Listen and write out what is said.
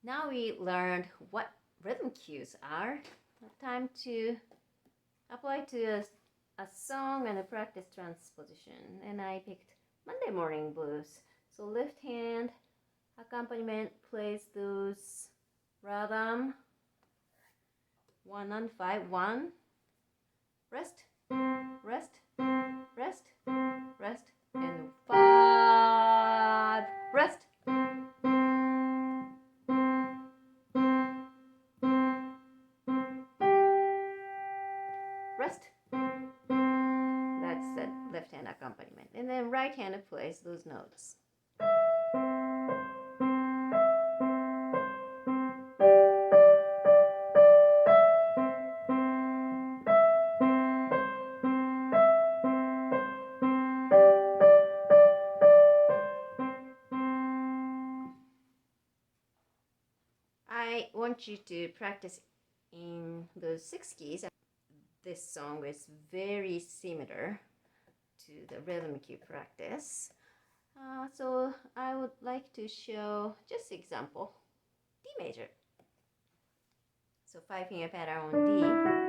Now we learned what rhythm cues are. Time to apply to a song and a practice transposition. And I picked Monday Morning Blues. So left hand accompaniment plays those rhythm 1 and 5. 1, rest, rest, rest, rest, and 5, rest. Rest. That's the left hand accompaniment. And then right hand plays those notes. I want you to practice in those 6 keys. This song is very similar to the rhythm cue practice. So I would like to show just example. D major. So 5-finger pattern on D.